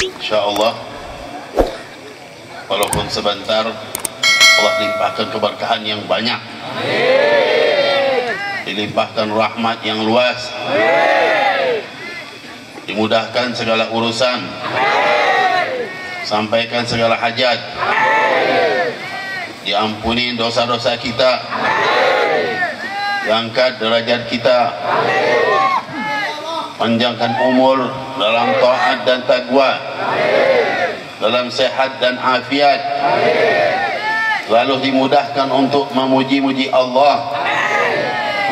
InsyaAllah walaupun sebentar Allah limpahkan keberkahan yang banyak, dilimpahkan rahmat yang luas, dimudahkan segala urusan, sampaikan segala hajat, diampuni dosa-dosa kita, diangkat derajat kita, panjangkan umur dalam taat dan taqwa, dalam sehat dan afiat, lalu dimudahkan untuk memuji-muji Allah,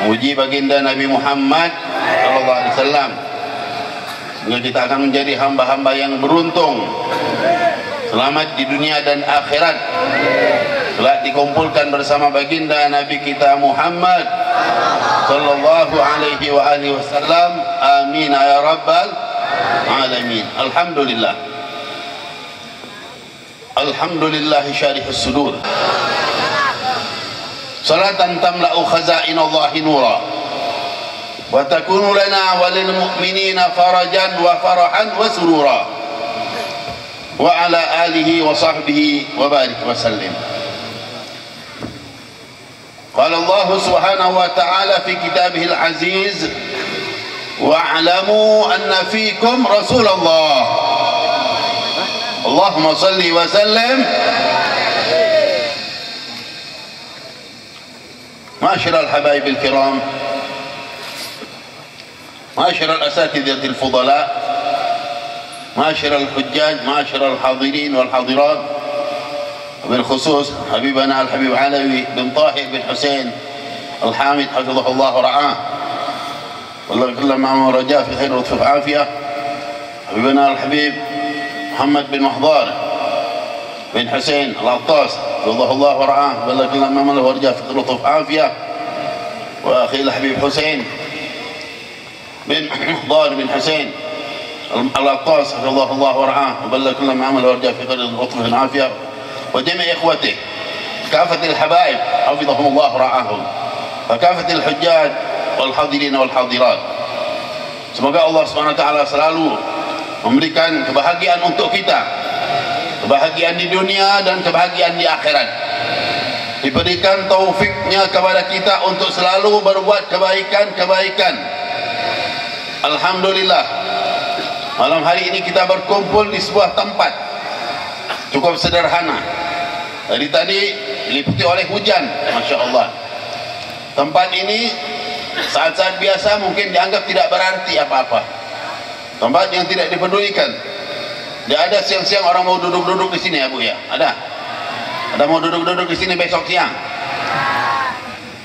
memuji baginda Nabi Muhammad SAW, sehingga kita akan menjadi hamba-hamba yang beruntung, selamat di dunia dan akhirat, telah dikumpulkan bersama baginda Nabi kita Muhammad sallallahu alaihi wa alihi wasallam. Amin ya rabbal alamin. Alhamdulillah, alhamdulillah syarihus sudur, salatan tamla'u khazainallahi nura wa takunu lana walil mu'minina farajan wa farahan wa surura wa ala alihi wa sahbihi wa barik wa sallim. Qala Allah subhanahu wa ta'ala fi kitabihil aziz wa'alamu anna fikum Rasulullah. Allahumma salli wa sallim. Ma'asyiral habaib al-kiram, ma'asyiral asatidatil fudala, ma'asyiral hujjaj, ma'asyiral hadirin wal hadirat, بالخصوص حبيبنا الحبيب علوي بن طاهر بن حسين الحامد حفظه الله ورعاه والله كل معه رجاء في خير ولطف وعافية. حبيبنا الحبيب محمد بن محضار بن حسين العطاس حفظه الله ورعاه والله كل معه رجاء في خير ولطف وعافية. وأخي الحبيب حسين بن محضار بن حسين العطاس حفظه الله ورعاه والله كل معه رجاء في خير ولطف وعافية. وجميع إخوته كافة الحبائب حفظهم الله ورعاهم وكافة الحجاج والحاضرين والحاضرات. Semoga Allah SWT selalu memberikan kebahagiaan untuk kita, kebahagiaan di dunia dan kebahagiaan di akhirat. Diberikan taufiknya kepada kita untuk selalu berbuat kebaikan-kebaikan. Alhamdulillah, malam hari ini kita berkumpul di sebuah tempat cukup sederhana. Dari tadi diliputi oleh hujan, Masya Allah. Tempat ini saat-saat biasa mungkin dianggap tidak berarti apa-apa, tempat yang tidak dipedulikan. Tidak ada siang-siang orang mau duduk-duduk di sini ya Bu ya? Ada mau duduk-duduk di sini besok siang?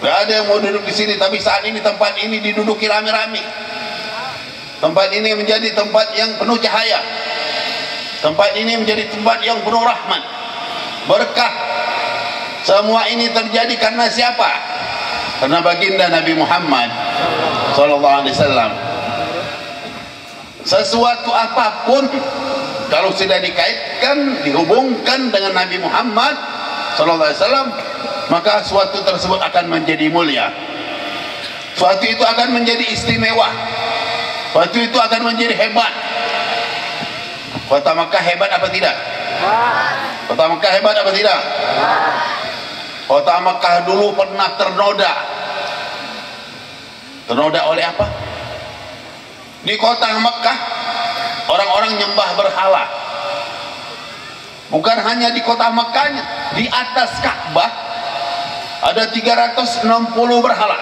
Tidak ada yang mau duduk di sini. Tapi saat ini tempat ini diduduki rame-rame. Tempat ini menjadi tempat yang penuh cahaya. Tempat ini menjadi tempat yang penuh rahmat, berkah. Semua ini terjadi karena siapa? Karena baginda Nabi Muhammad sallallahu alaihi wasallam. Sesuatu apapun kalau sudah dikaitkan, dihubungkan dengan Nabi Muhammad sallallahu alaihi wasallam, maka suatu tersebut akan menjadi mulia. Suatu itu akan menjadi istimewa. Suatu itu akan menjadi hebat. Kota Makkah hebat apa tidak? Kota Makkah hebat apa tidak? Kota Makkah dulu pernah ternoda. Ternoda oleh apa? Di kota Makkah orang-orang nyembah berhala. Bukan hanya di kota Makkahnya, di atas Ka'bah ada 360 berhala.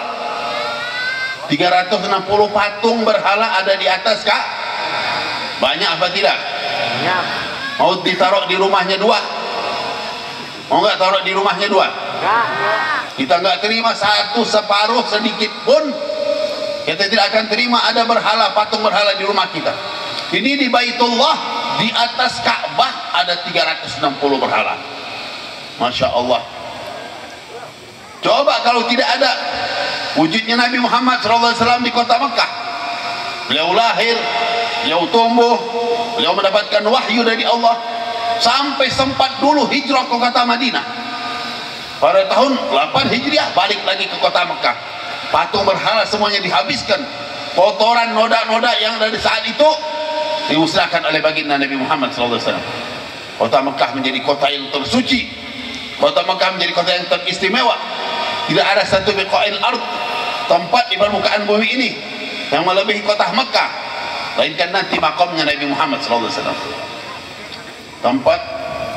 360 patung berhala ada di atas Ka'bah. Banyak apa tidak? Mau ditaruh di rumahnya dua? Mau nggak taruh di rumahnya dua? Kita nggak terima satu separuh sedikit pun. Kita tidak akan terima ada berhala, patung berhala di rumah kita. Ini di Baitullah, di atas Ka'bah ada 360 berhala. Masya Allah. Coba kalau tidak ada wujudnya Nabi Muhammad SAW di kota Mekah. Beliau lahir, beliau tumbuh, beliau mendapatkan wahyu dari Allah, sampai sempat dulu hijrah ke kota Madinah. Pada tahun 8 Hijriah balik lagi ke kota Mekah. Patung berhala semuanya dihabiskan. Kotoran noda-noda yang dari saat itu dimusnahkan oleh baginda Nabi Muhammad SAW. Kota Mekah menjadi kota yang tersuci, kota Mekah menjadi kota yang teristimewa. Tidak ada satu biqa'il ard, tempat di permukaan bumi ini yang melebihi kota Mekah, melainkan nanti makamnya Nabi Muhammad SAW, tempat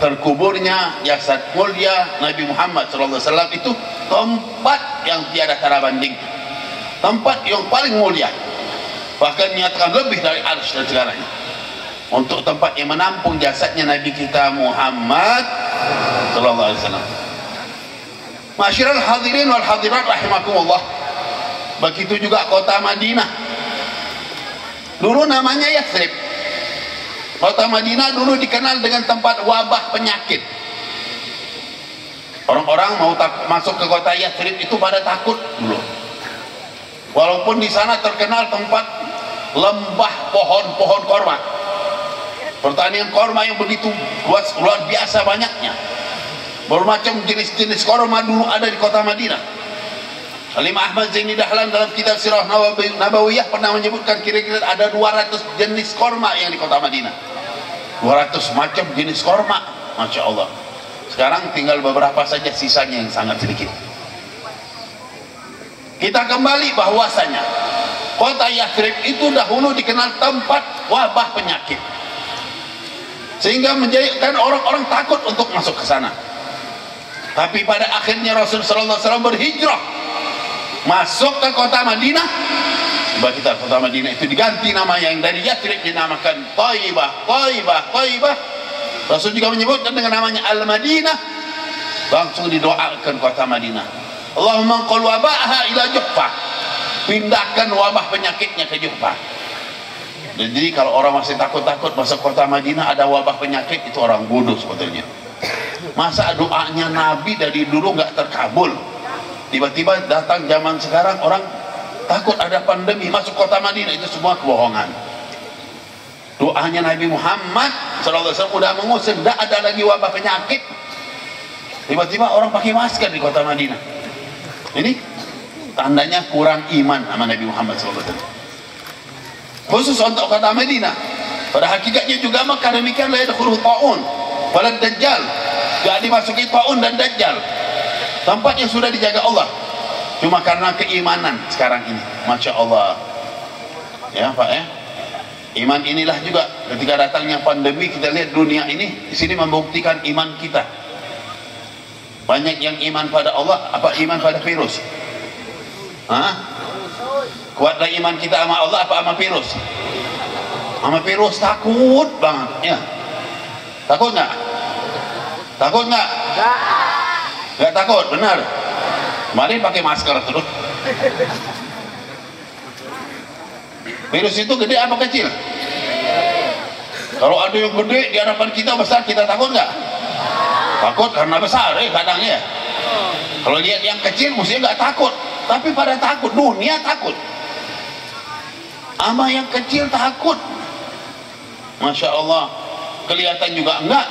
terkuburnya jasad mulia Nabi Muhammad SAW. Itu tempat yang tiada tara banding, tempat yang paling mulia, bahkan menyatakan lebih dari arsy dan segalanya, untuk tempat yang menampung jasadnya Nabi kita Muhammad SAW. Ma'asyiral hadirin wal hadirat rahimakumullah, begitu juga kota Madinah. Dulu namanya Yathrib. Kota Madinah dulu dikenal dengan tempat wabah penyakit. Orang-orang mau masuk ke kota Yathrib itu pada takut dulu, walaupun di sana terkenal tempat lembah pohon-pohon korma, pertanian korma yang begitu luar biasa banyaknya. Bermacam jenis-jenis korma dulu ada di kota Madinah. Al-Imam Ahmad Zaini Dahlan dalam kitab Sirah Nabawiyah pernah menyebutkan kira-kira ada 200 jenis korma yang di kota Madinah. 200 macam jenis korma, Masya Allah. Sekarang tinggal beberapa saja sisanya yang sangat sedikit. Kita kembali bahwasanya kota Yathrib itu dahulu dikenal tempat wabah penyakit, sehingga menjadikan orang-orang takut untuk masuk ke sana. Tapi pada akhirnya Rasul sallallahu alaihi wasallam berhijrah masuk ke kota Madinah. Sebab kita kota Madinah itu diganti nama, yang dari Yathrib dinamakan Thaibah. Rasul juga menyebutkan dengan namanya Al-Madinah. Langsung didoakan kota Madinah, Allahumma qul waba'aha ila Juhfah, pindahkan wabah penyakitnya ke Juhfah. Jadi kalau orang masih takut-takut masuk kota Madinah ada wabah penyakit, itu orang bodoh sebetulnya. Masa doanya Nabi dari dulu nggak terkabul, tiba-tiba datang zaman sekarang orang takut ada pandemi masuk kota Madinah? Itu semua kebohongan. Doanya Nabi Muhammad SAW udah mengusir, tidak ada lagi wabah penyakit. Tiba-tiba orang pakai masker di kota Madinah. Ini tandanya kurang iman sama Nabi Muhammad SAW. Khusus untuk kota Madinah. Pada hakikatnya juga maka demikian, la yadkhuluhu ta'un wala dajjal, gak dimasuki ta'un dan dajjal. Tempatnya sudah dijaga Allah, cuma karena keimanan sekarang ini, Masya Allah ya Pak ya. Iman inilah juga ketika datangnya pandemi, kita lihat dunia ini di sini membuktikan iman kita. Banyak yang iman pada Allah, apa iman pada virus? Kuatlah iman kita sama Allah apa sama virus? Sama virus takut banget ya. Takut nggak? Takut nggak? Nggak takut, benar. Kemarin pakai masker terus. Virus itu gede apa kecil? Kalau ada yang gede di hadapan kita besar, kita takut nggak? Takut karena besar kadangnya. Kalau lihat yang kecil mestinya nggak takut, tapi pada takut, dunia takut. Ama yang kecil takut, Masya Allah, kelihatan juga enggak.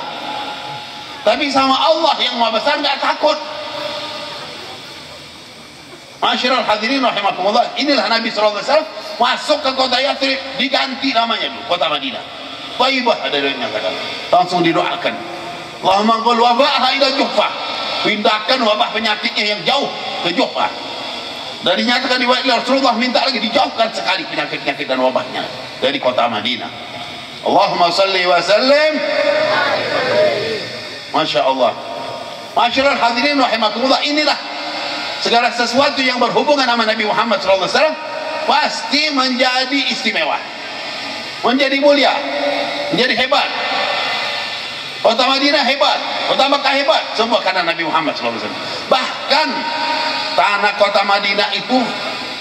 Tapi sama Allah yang maha besar nggak takut. Masyiral hadirin rahimakumullah, inilah Nabi SAW masuk ke kota Yathrib, diganti namanya dulu kota Madinah. Thaibah ada yang menyatakan, langsung didoakan, Allahumma qul waba'aha ila Juhfah, pindahkan wabah penyakitnya yang jauh ke Juhfah. Dan dinyatakan di Rasulullah minta lagi dijauhkan sekali penyakit-penyakit dan wabahnya dari kota Madinah. Allahumma salli wa sallim. Masya Allah. Masyiral hadirin rahimakumullah, inilah segala sesuatu yang berhubungan sama Nabi Muhammad SAW pasti menjadi istimewa, menjadi mulia, menjadi hebat. Kota Madinah hebat, kota Mekah hebat, semua karena Nabi Muhammad SAW. Bahkan tanah kota Madinah itu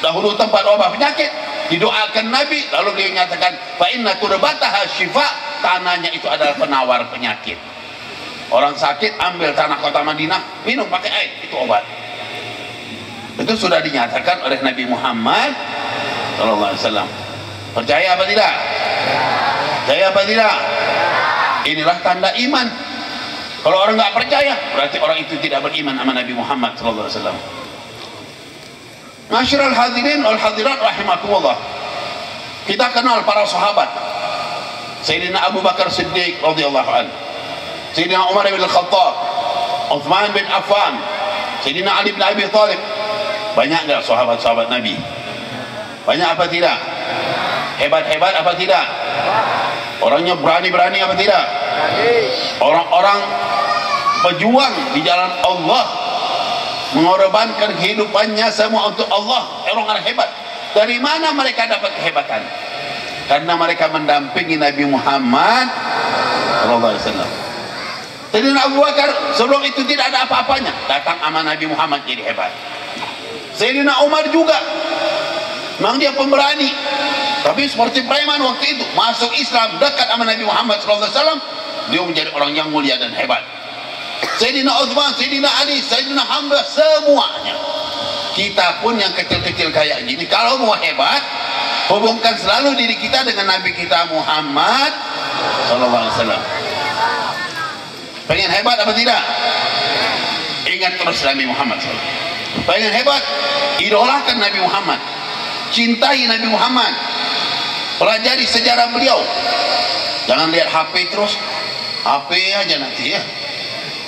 dahulu tempat wabah penyakit, didoakan Nabi, lalu dia menyatakan fa inna turbataha syifa, tanahnya itu adalah penawar penyakit. Orang sakit ambil tanah kota Madinah, minum pakai air, itu obat. Itu sudah dinyatakan oleh Nabi Muhammad SAW. Percaya apa tidak? Percaya apa tidak? Inilah tanda iman. Kalau orang nggak percaya, berarti orang itu tidak beriman sama Nabi Muhammad SAW. Masyiral hadirin wal hadirat rahimakumullah, kita kenal para sahabat. Sayyidina Abu Bakar Siddiq radhiyallahu anhu, Sayyidina Umar bin Khattab, Uthman bin Affan, Sayyidina Ali bin Abi Thalib. Banyak enggak sahabat-sahabat Nabi? Banyak apa tidak? Hebat-hebat apa tidak? Orangnya berani-berani apa tidak? Orang-orang pejuang di jalan Allah, mengorbankan kehidupannya semua untuk Allah. Orang-orang hebat. Dari mana mereka dapat kehebatan? Karena mereka mendampingi Nabi Muhammad sallallahu alaihi wasallam. Sayyidina Abu Bakar sebelum itu tidak ada apa-apanya, datang sama Nabi Muhammad jadi hebat. Sayyidina Umar juga, memang dia pemberani, tapi seperti preman waktu itu, masuk Islam, dekat sama Nabi Muhammad sallallahu alaihi wasallam, dia menjadi orang yang mulia dan hebat. Sayyidina Uthman, Sayyidina Ali, Sayyidina Hamzah, semuanya. Kita pun yang kecil-kecil kayak gini, kalau mau hebat, hubungkan selalu diri kita dengan Nabi kita Muhammad sallallahu alaihi wasallam. Pengen hebat apa tidak? Ingat terus Nabi Muhammad sallallahu alaihi wasallam. Pengen hebat, idolakan Nabi Muhammad, cintai Nabi Muhammad, pelajari sejarah beliau. Jangan lihat HP terus, HP aja nanti ya.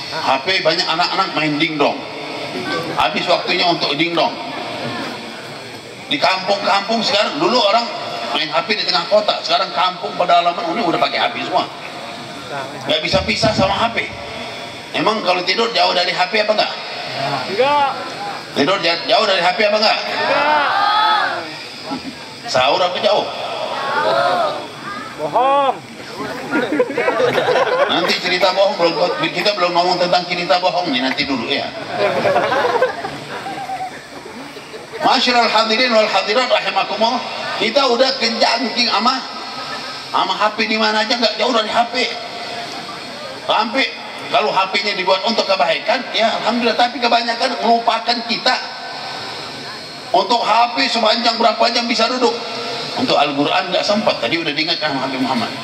HP banyak anak-anak main dingdong, habis waktunya untuk dingdong. Di kampung-kampung sekarang, dulu orang main HP di tengah kota, sekarang kampung pedalaman ini udah pakai HP semua, nggak bisa pisah sama HP. Emang kalau tidur jauh dari HP apa enggak? Enggak. Tidur jauh dari HP apa enggak? Enggak. Sahur apa jauh? Bohong. Nanti cerita bohong, kita belum ngomong tentang cerita bohong nih, nanti dulu ya. Masyiral hadirin wal hadirat rahimakumullah, kita udah kejangking sama HP di mana aja, nggak jauh dari HP. Sampai kalau HP-nya dibuat untuk kebaikan, ya alhamdulillah, tapi kebanyakan melupakan kita. Untuk HP sepanjang berapa jam bisa duduk? Untuk Al-Quran nggak sempat, tadi udah diingatkan sama Habib Muhammad.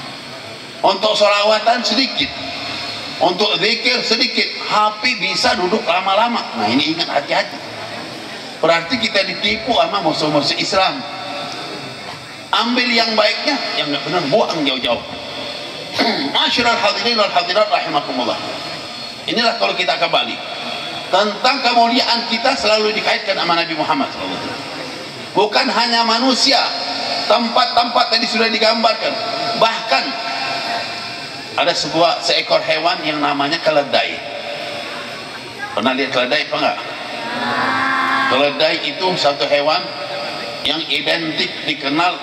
Untuk sholawatan sedikit, untuk zikir sedikit, HP bisa duduk lama-lama. Nah ini ingat, hati-hati. Berarti kita ditipu sama musuh-musuh Islam. Ambil yang baiknya, yang nggak benar buang jauh-jauh. Masyiral hadirin wal hadirat rahimakumullah. Inilah kalau kita kembali tentang kemuliaan kita selalu dikaitkan sama Nabi Muhammad SAW. Bukan hanya manusia, tempat-tempat tadi sudah digambarkan. Bahkan ada seekor hewan yang namanya keledai. Pernah lihat keledai apa enggak? Keledai itu satu hewan yang identik dikenal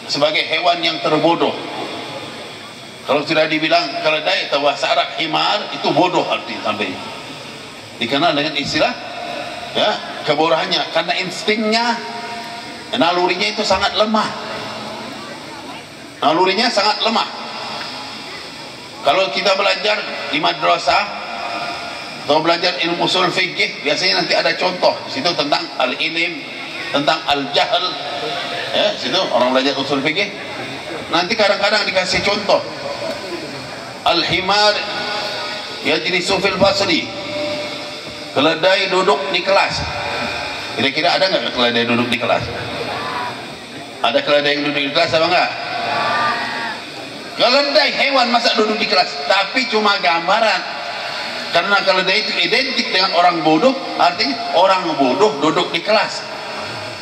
sebagai hewan yang terbodoh. Kalau sudah dibilang keledai atau bahasa Arab himar, itu bodoh artinya sampai. Dikenal dengan istilah ya kebodohannya, karena instingnya, nalurinya itu sangat lemah. Nalurinya sangat lemah. Kalau kita belajar di madrasah atau belajar ilmu usul fikih, biasanya nanti ada contoh di situ tentang al-ilm, tentang al-jahl. Ya, situ orang belajar usul fikih. Nanti kadang-kadang dikasih contoh. Al-himar yajlisu fil fasli. Keledai duduk di kelas. Kira-kira ada nggak keledai duduk di kelas? Ada keledai yang duduk di kelas apa enggak? Keledai hewan masa duduk di kelas, tapi cuma gambaran. Karena keledai itu identik dengan orang bodoh, artinya orang bodoh duduk di kelas.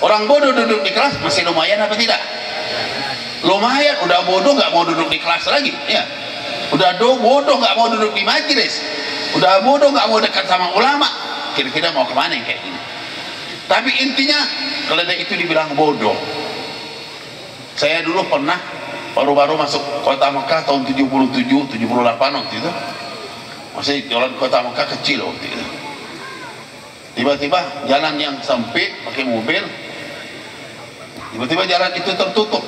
Orang bodoh duduk di kelas masih lumayan apa tidak? Lumayan. Udah bodoh nggak mau duduk di kelas lagi, ya. Udah bodoh nggak mau duduk di majelis, udah bodoh nggak mau dekat sama ulama. Kira-kira mau kemana yang kayak gini? Tapi intinya keledai itu dibilang bodoh. Saya dulu pernah baru-baru masuk kota Mekah tahun 77, 78 waktu itu. Masih jalan kota Mekah kecil waktu itu. Tiba-tiba jalan yang sempit pakai mobil, tiba-tiba jalan itu tertutup.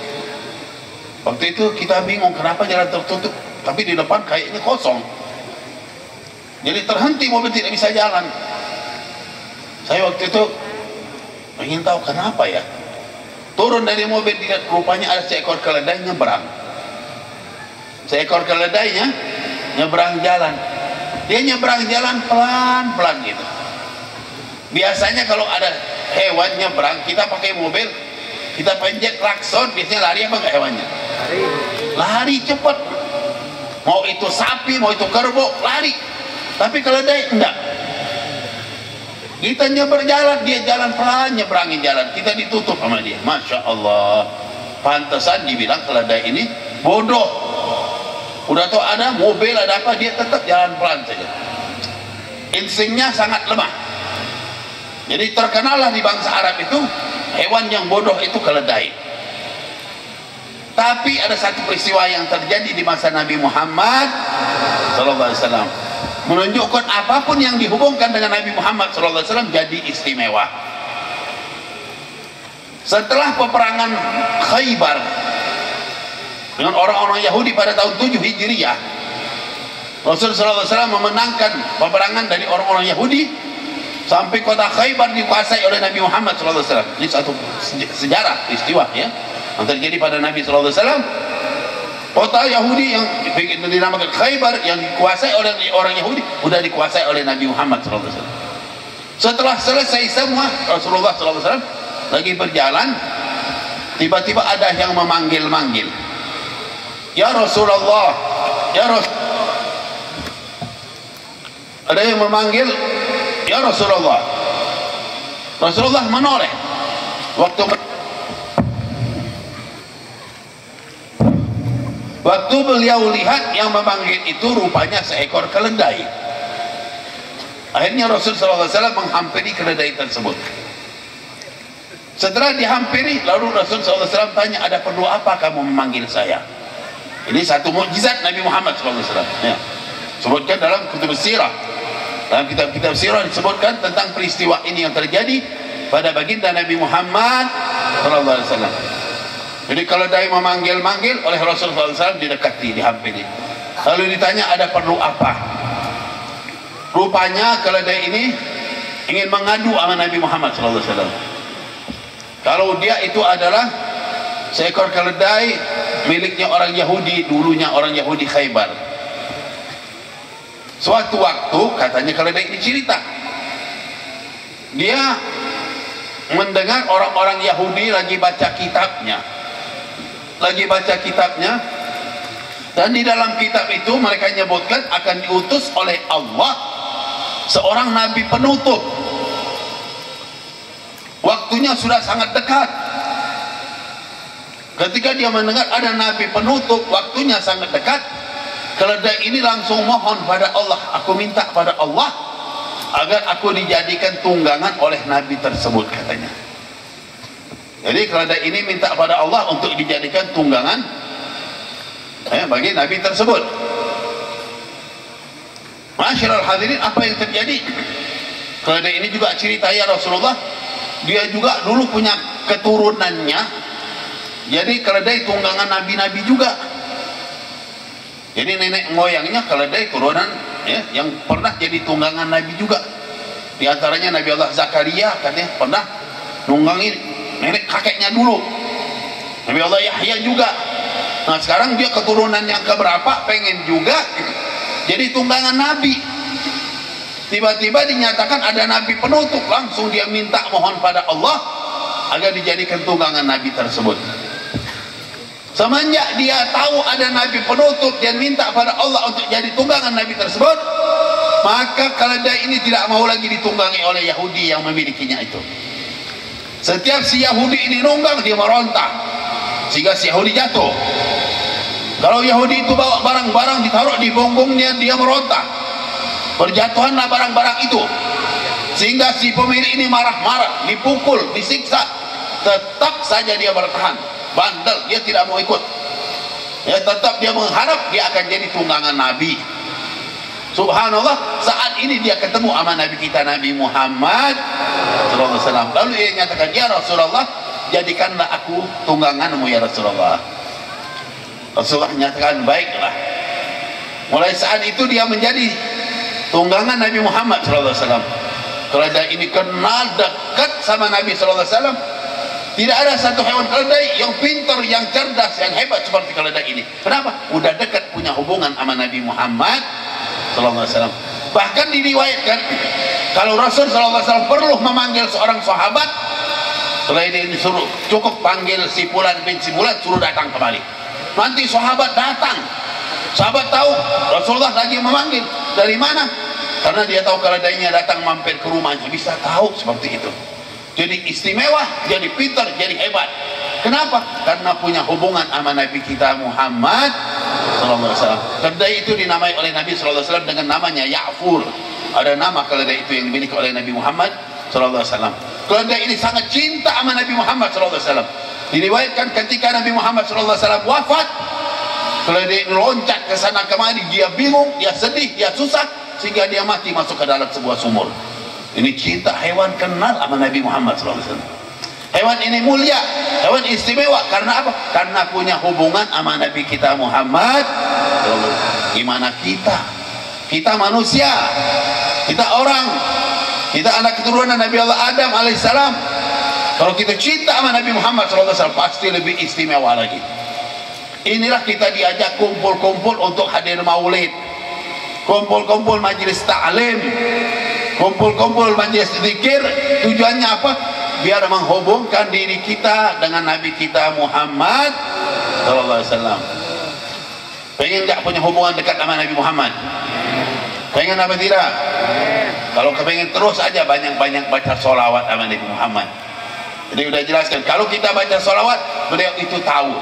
Waktu itu kita bingung kenapa jalan tertutup, tapi di depan kayaknya kosong. Jadi terhenti mobil, tidak bisa jalan. Saya waktu itu ingin tahu kenapa ya. Turun dari mobil, dilihat rupanya ada seekor keledai nyebrang. Seekor keledainya nyebrang jalan. Dia nyebrang jalan pelan-pelan gitu. Biasanya kalau ada hewan nyebrang, kita pakai mobil, kita pencet klakson, biasanya lari apa enggak hewannya? Lari. lari cepat. Mau itu sapi, mau itu kerbau, lari. Tapi keledai enggak. Kita berjalan, dia jalan pelan, nyebrangin jalan, kita ditutup sama dia. Masya Allah. Pantesan dibilang keledai ini bodoh. Udah tahu ada mobil, ada apa, dia tetap jalan pelan saja. Instingnya sangat lemah. Jadi terkenallah di bangsa Arab itu hewan yang bodoh itu keledai. Tapi ada satu peristiwa yang terjadi di masa Nabi Muhammad SAW, menunjukkan apapun yang dihubungkan dengan Nabi Muhammad SAW jadi istimewa. Setelah peperangan Khaybar dengan orang-orang Yahudi pada tahun 7 Hijriah, Rasulullah SAW memenangkan peperangan dari orang-orang Yahudi sampai kota Khaybar dikuasai oleh Nabi Muhammad SAW. Ini satu sejarah peristiwa ya yang terjadi pada Nabi SAW. Kota Yahudi yang dinamakan Khaybar yang dikuasai oleh orang Yahudi sudah dikuasai oleh Nabi Muhammad SAW. Setelah selesai semua, Rasulullah SAW lagi berjalan, tiba-tiba ada yang memanggil-manggil, ya Rasulullah, ya Rasulullah. Ada yang memanggil, ya Rasulullah. Rasulullah menoleh. Waktu beliau lihat yang memanggil itu rupanya seekor keledai. Akhirnya Rasulullah SAW menghampiri keledai tersebut. Setelah dihampiri, lalu Rasulullah SAW tanya, ada perlu apa kamu memanggil saya? Ini satu mukjizat Nabi Muhammad SAW ya. Sebutkan dalam kitab sirah. Dalam kitab-kitab sirah disebutkan tentang peristiwa ini yang terjadi pada baginda Nabi Muhammad SAW. Jadi keledai memanggil-manggil oleh Rasulullah SAW, didekati, dihampiri. Lalu ditanya, ada perlu apa? Rupanya keledai ini ingin mengadu sama Nabi Muhammad SAW. Kalau dia itu adalah seekor keledai miliknya orang Yahudi, dulunya orang Yahudi Khaybar. Suatu waktu katanya keledai ini cerita, dia mendengar orang-orang Yahudi lagi baca kitabnya. Dan di dalam kitab itu mereka menyebutkan akan diutus oleh Allah seorang nabi penutup. Waktunya sudah sangat dekat. Ketika dia mendengar ada nabi penutup, waktunya sangat dekat, keledai ini langsung mohon pada Allah, aku minta pada Allah agar aku dijadikan tunggangan oleh nabi tersebut, katanya. Jadi keledai ini minta pada Allah untuk dijadikan tunggangan bagi nabi tersebut. Masyarul hadirin, apa yang terjadi? Keledai ini juga cerita, ya Rasulullah, dia juga dulu punya keturunannya. Jadi keledai tunggangan nabi-nabi juga. Jadi nenek moyangnya keledai turunan ya, yang pernah jadi tunggangan nabi juga. Di antaranya Nabi Allah Zakaria katanya pernah nunggangin nenek kakeknya dulu. Nabi Allah Yahya juga. Nah sekarang dia keturunan yang keberapa pengen juga jadi tunggangan nabi. Tiba-tiba dinyatakan ada nabi penutup, langsung dia minta mohon pada Allah agar dijadikan tunggangan nabi tersebut. Semenjak dia tahu ada nabi penutup dan minta pada Allah untuk jadi tunggangan nabi tersebut, maka keledai ini tidak mau lagi ditunggangi oleh Yahudi yang memilikinya itu. Setiap si Yahudi ini nunggang, dia meronta sehingga si Yahudi jatuh. Kalau Yahudi itu bawa barang-barang ditaruh di punggungnya, dia meronta, berjatuhanlah barang-barang itu, sehingga si pemilik ini marah-marah, dipukul, disiksa. Tetap saja dia bertahan, bandel, dia tidak mau ikut ya, tetap dia mengharap dia akan jadi tunggangan nabi. Subhanallah, saat ini dia ketemu sama nabi kita Nabi Muhammad SAW. Lalu ia nyatakan, ya Rasulullah, jadikanlah aku tungganganmu ya Rasulullah. Rasulullah nyatakan, baiklah. Mulai saat itu dia menjadi tunggangan Nabi Muhammad SAW. Keledai ini kenal dekat sama Nabi SAW. Tidak ada satu hewan keledai yang pintar, yang cerdas, yang hebat seperti keledai ini. Kenapa? Udah dekat punya hubungan sama Nabi Muhammad SAW. Bahkan diriwayatkan kalau Rasul SAW perlu memanggil seorang sahabat, keledai ini suruh, cukup panggil si Fulan bin si Fulan, suruh datang kembali. Nanti sahabat datang, sahabat tahu Rasulullah lagi memanggil. Dari mana? Karena dia tahu kalau dainya datang mampir ke rumahnya, bisa tahu seperti itu. Jadi istimewa, jadi pintar, jadi hebat. Kenapa? Karena punya hubungan sama Nabi kita Muhammad SAW. Kedai itu dinamai oleh Nabi SAW dengan namanya Ya'fur. Ada nama kedai itu yang dimiliki oleh Nabi Muhammad SAW. Kedai ini sangat cinta sama Nabi Muhammad SAW. Diriwayatkan ketika Nabi Muhammad SAW wafat, kedai ini loncat ke sana kemari. Dia bingung, dia sedih, dia susah, sehingga dia mati masuk ke dalam sebuah sumur. Ini cinta hewan kenal sama Nabi Muhammad SAW. Hewan ini mulia, hewan istimewa. Karena apa? Karena punya hubungan sama Nabi kita Muhammad. Gimana kita? Kita manusia, kita orang, kita anak keturunan Nabi Allah Adam alaihissalam. Kalau kita cinta sama Nabi Muhammad SAW, pasti lebih istimewa lagi. Inilah kita diajak kumpul-kumpul untuk hadir maulid, kumpul-kumpul majelis ta'lim, kumpul-kumpul majelis zikir. Tujuannya apa? Biar menghubungkan diri kita dengan Nabi kita Muhammad SAW. Pengen gak punya hubungan dekat sama Nabi Muhammad? Pengen apa tidak? Kalau kepengen terus aja banyak-banyak baca sholawat sama Nabi Muhammad. Jadi udah jelaskan, kalau kita baca sholawat, beliau itu tahu.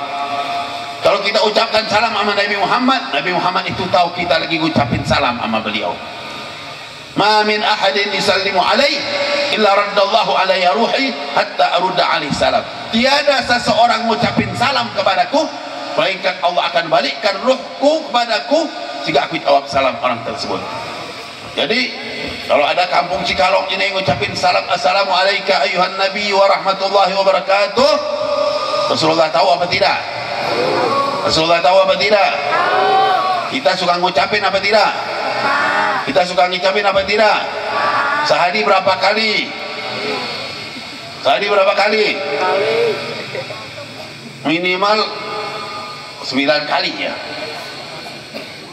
Kalau kita ucapkan salam sama Nabi Muhammad itu tahu kita lagi ucapin salam sama beliau. Ma min ahadin yusallimu alaih illa raddallahu alayya ruhi hatta arudda alaih salam. Tiada seseorang mengucapin salam kepadaku melainkan Allah akan balikkan ruhku kepadaku sehingga aku jawab salam orang tersebut. Jadi kalau ada kampung Cikalong ini ngucapin salam, assalamualaikum ayuhan nabi wa rahmatullahi wa barakatuh, Rasulullah tahu apa tidak? Rasulullah tahu apa tidak? Kita suka ngucapin apa tidak? Kita suka ngucapin apa tidak? Sehari berapa kali? Sehari berapa kali? Minimal 9 kali ya.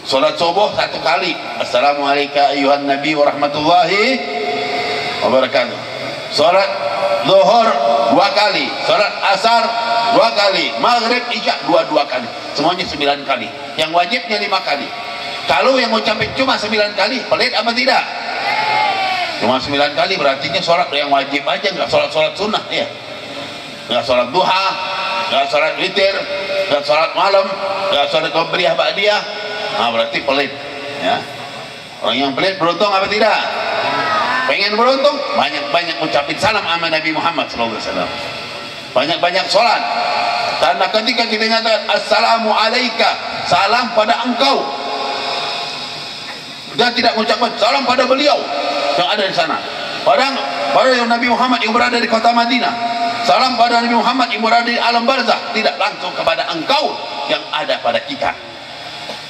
Salat subuh 1 kali, assalamualaikum ayuhan nabi wa rahmatullahi wa barakatuh. Salat zuhur 2 kali, salat asar 2 kali, maghrib isya 2 kali, semuanya 9 kali. Yang wajibnya 5 kali. Kalau yang ngucapin cuma 9 kali, pelit apa tidak? Cuma 9 kali berarti sholat yang wajib aja, nggak sholat sunnah ya, nggak sholat duha, nggak sholat witir, nggak sholat malam, nggak sholat qobliyah ba'diyah. Nah berarti pelit ya. Orang yang pelit beruntung apa tidak? Pengen beruntung, banyak-banyak ucapin salam sama Nabi Muhammad SAW, banyak-banyak sholat. Karena ketika kita nyatakan assalamu alaika, salam pada engkau, dan tidak mengucapkan salam pada beliau yang ada di sana, pada Nabi Muhammad yang berada di kota Madinah, salam pada Nabi Muhammad yang berada di alam barzakh, tidak langsung kepada engkau yang ada pada kita.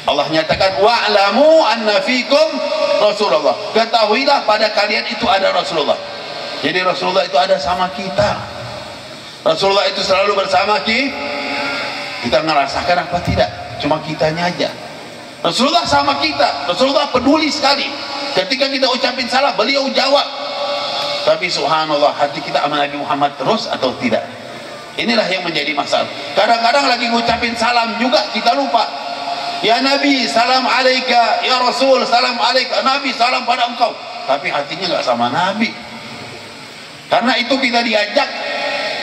Allah nyatakan wa'lamu anna fikum Rasulullah, ketahuilah pada kalian itu ada Rasulullah. Jadi Rasulullah itu ada sama kita, Rasulullah itu selalu bersama kita. Ngerasakan apa tidak? Cuma kitanya aja. Rasulullah sama kita, Rasulullah peduli sekali. Ketika kita ucapin salam, beliau jawab. Tapi subhanallah, hati kita sama Nabi Muhammad terus atau tidak? Inilah yang menjadi masalah. Kadang-kadang lagi ngucapin salam juga kita lupa. Ya Nabi, salam alaika. Ya Rasul, salam alaika. Nabi, salam pada engkau. Tapi hatinya nggak sama Nabi. Karena itu kita diajak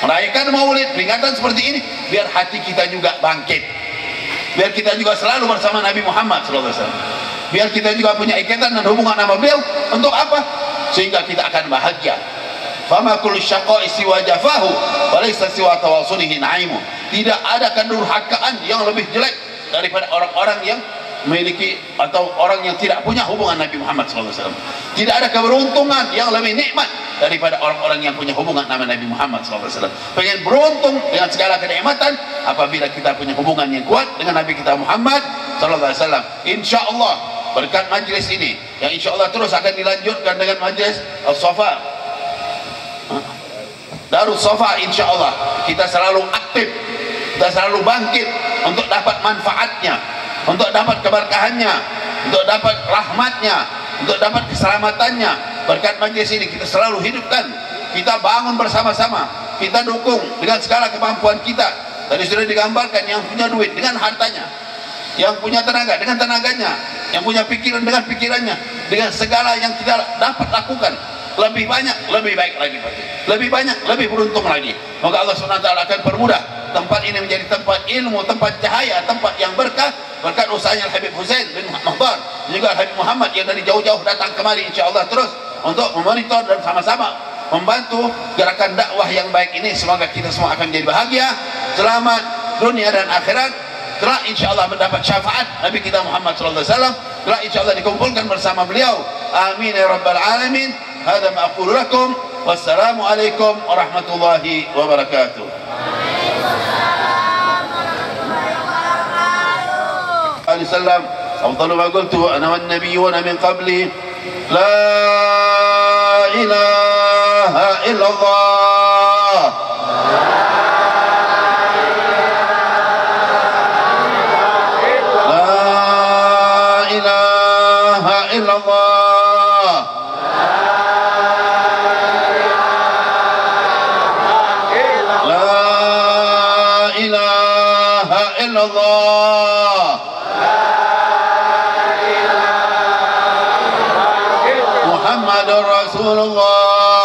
merayakan maulid, peringatan seperti ini, biar hati kita juga bangkit, biar kita juga selalu bersama Nabi Muhammad SAW, biar kita juga punya ikatan dan hubungan sama beliau. Untuk apa? Sehingga kita akan bahagia. Fama kullu syaqa'i siwa jafahu wa laysa siwa tawasulihi na'imu. Tidak ada kedurhakaan yang lebih jelek daripada orang-orang yang memiliki atau orang yang tidak punya hubungan Nabi Muhammad SAW. Tidak ada keberuntungan yang lebih nikmat daripada orang-orang yang punya hubungan nama Nabi Muhammad SAW. Pengen beruntung dengan segala kenikmatan apabila kita punya hubungan yang kuat dengan Nabi kita Muhammad SAW. Insya Allah berkat majlis ini yang insya Allah terus akan dilanjutkan dengan majlis Al-Safa, Darus Safa, insya Allah kita selalu aktif, kita selalu bangkit untuk dapat manfaatnya, untuk dapat keberkahannya, untuk dapat rahmatnya, untuk dapat keselamatannya. Berkat majlis ini kita selalu hidupkan, kita bangun bersama-sama, kita dukung dengan segala kemampuan kita. Tadi sudah digambarkan yang punya duit dengan hartanya, yang punya tenaga dengan tenaganya, yang punya pikiran dengan pikirannya, dengan segala yang kita dapat lakukan. Lebih banyak, lebih baik lagi, lebih banyak, lebih beruntung lagi. Maka Allah SWT akan permudah tempat ini menjadi tempat ilmu, tempat cahaya, tempat yang berkah, berkat usahanya Al-Habib Husain bin Mahdar, juga Al-Habib Muhammad yang dari jauh-jauh datang kemari, insyaAllah terus untuk memonitor dan sama-sama membantu gerakan dakwah yang baik ini. Semoga kita semua akan menjadi bahagia, selamat dunia dan akhirat, kelak insyaAllah mendapat syafaat Nabi kita Muhammad SAW, kelak insyaAllah dikumpulkan bersama beliau. Amin ya rabbal alamin. Hadza ma aqulu lakum. Wassalamu alaikum warahmatullahi wabarakatuh. Sallam afdalu ma qultu ana wan nabiyyuna min qabli la ilaha illallah. La ilaha illallah. La ilaha illallah. Muhammadur Rasulullah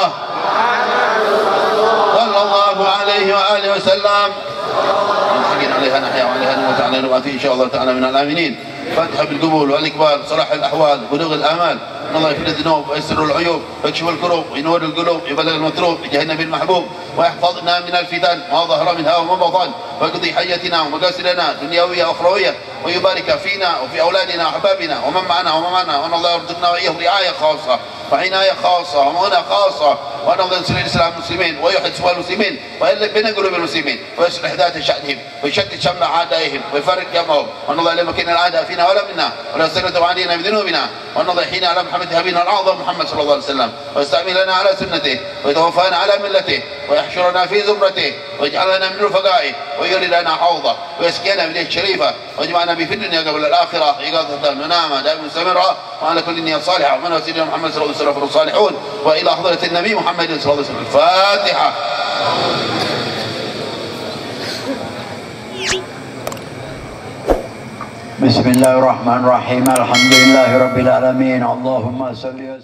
sallallahu alaihi wa alihi wasallam. عليها نحيا وعليها نموت على نبعث إن شاء الله تعالى من الآمنين. فاتحة بالقبول والإقبال، صلاح الأحوال، بلوغ الآمال، إن الله يغفر الذنوب ويسر العيوب ويكشف الكروب وينور القلوب، يبلغ المطلوب، يجعلنا بالمحبوب ويحفظنا من الفتن ما ظهر منها وما بطن، ويقضي حياتنا ومقاصدنا دنيوية وأخروية، ويبارك فينا وفي أولادنا وأحبابنا ومن معنا ومن معنا، وأن الله يرزقنا وإياه رعاية خاصة وعناية خاصة ومعونة خاصة، وأن الله ينصر الإسلام المسلمين ويوحد صفوف المسلمين ويألف بين قلوب المسلمين ويصلح ذات شأنهم ويشتت شمل أعدائهم ويفرق جمعهم، وأن الله لا يمكن الأعداء فينا ولا منا ولا يسلط علينا بذنوبنا، وأن الله يحيينا على محمد هبينا الأعظم محمد صلى الله عليه وسلم ويستعملنا على سنته ويتوفانا على ملته ويحشرنا في زمرته ويجعلنا من رفقائه ويولي لنا حوضه ويسقينا بيده الشريفه ويجمعنا به في الدنيا قبل الاخره إغاثة منامه دائما مستمره وعلى كل نية صالحه ومن سيدنا محمد صلى الله عليه وسلم الصالحون والى حضره النبي محمد صلى الله عليه وسلم. الفاتحه. بسم الله الرحمن الرحيم. الحمد لله رب العالمين. اللهم صل وسلم